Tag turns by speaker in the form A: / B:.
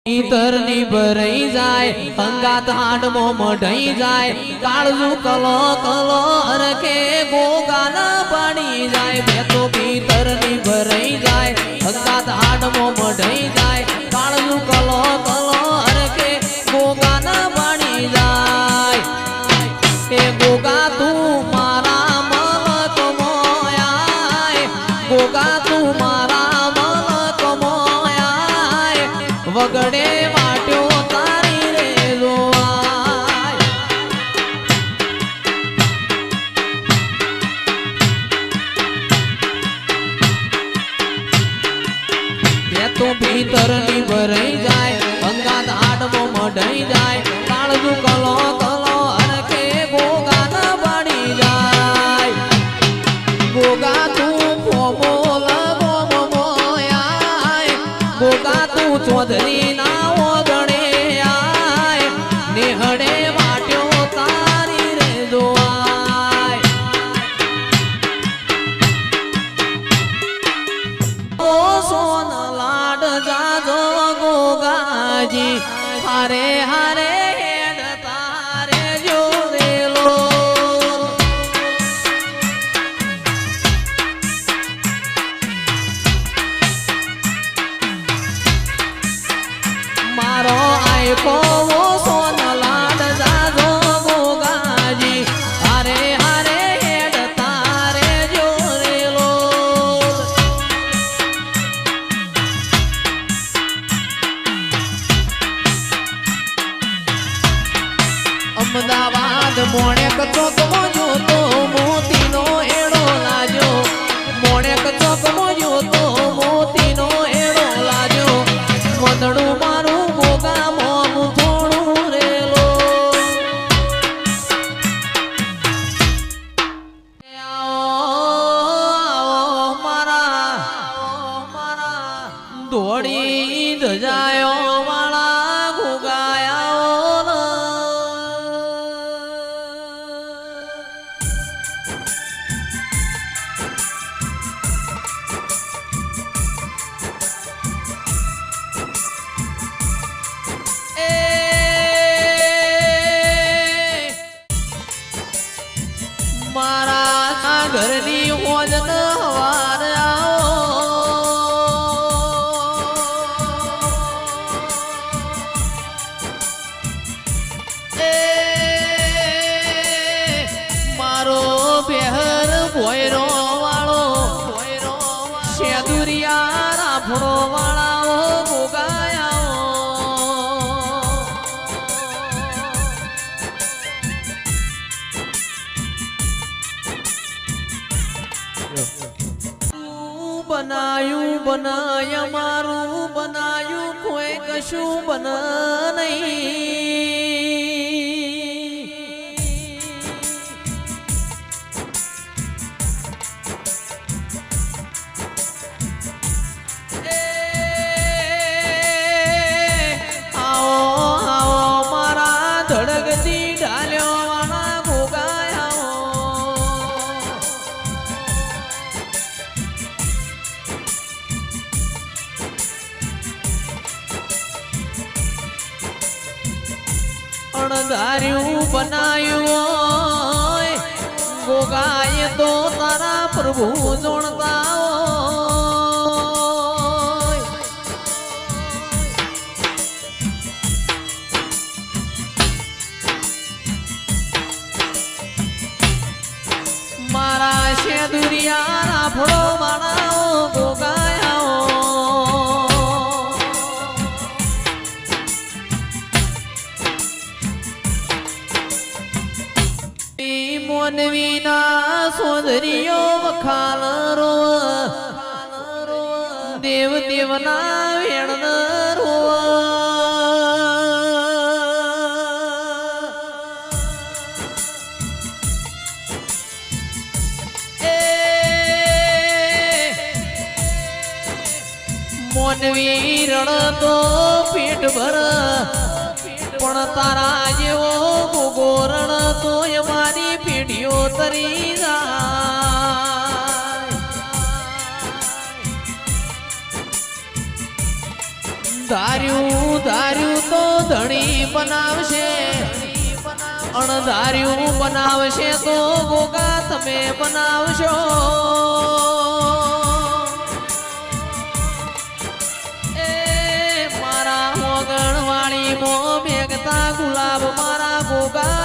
A: ઈતર ની ભરાઈ જાય અંગાત હાડમો મઢાઈ જાય કાળજુ કલો કલો હરખે ગોગાન પાડી જાય બે તો ભીતર ની ભરાઈ જાય અંગાત હાડમો મઢાઈ જાય કાળજુ કલો કલો હરખે ગોગાન પાડી જાય એ ગોગા તું મારા મલક મોયા ગોગા તું મારા મલક મોયા વગડે વાટ્યો તારી રે જોવાય એ તો ભીતર ની ભરાઈ જાય અંગાત આડમો મઢાઈ જાય કાળજુ કલો કલો હરખે ગોગા ન પાડી જાય ગોગા તું ફોમોલ મોયા ગોગા તું ચોધરી ના ઓગણે આય નેહડે વાટ્યો તારી રે જોવાય ઓ સોન લાડ જાજો ગોગાજી હારે હારે હેડ તારે જોરેલો મારો આયકો સોન લાડ જાજો ગોગાજી હારે હારે હેડ તારે જોરેલો અમદાવાદ મોણેક ચોકમાં જોતો મોતીનો એડો લાજો મોણેક ચોકમાં જોતો મોતીનો એડો લાજો મદડું મારું ગોગા મોનું થોડું રેલો આવો મારા દોડી ધજાયો વાળા ગોગાયા મારા ઘરની હોજ ન હવાર મારો બેહર ભોયરો વાળો શેદુરિયા રાફડો વાળાઓ ગોગાયા બનાયું બનાય મારું બનાયું કોઈ કશું બન આવો આવો મારા ધડકતી ઢાલ્યો વાળા ગોગાયા અણધાર્યું બનાયું ગોગાએ તો તારા પ્રભુ જોણતા મારા શેદુરિયા રાફડો મારા ગોગાયા મોનવીના સોદરીઓ વખાલ રો દેવ દેવના વેણ રો મોનવી રણ તો પેટ ભર પણ તારા જેવો ગોગોરણ તો અમારી પેઢીઓ તરી જાય ધાર્યું બનાવશે અણધાર્યું બનાવશે તો ગોગા તમે બનાવશો એ મારા મોગણ વાળી મો મેઘતા ગુલાબ મારા ગોગા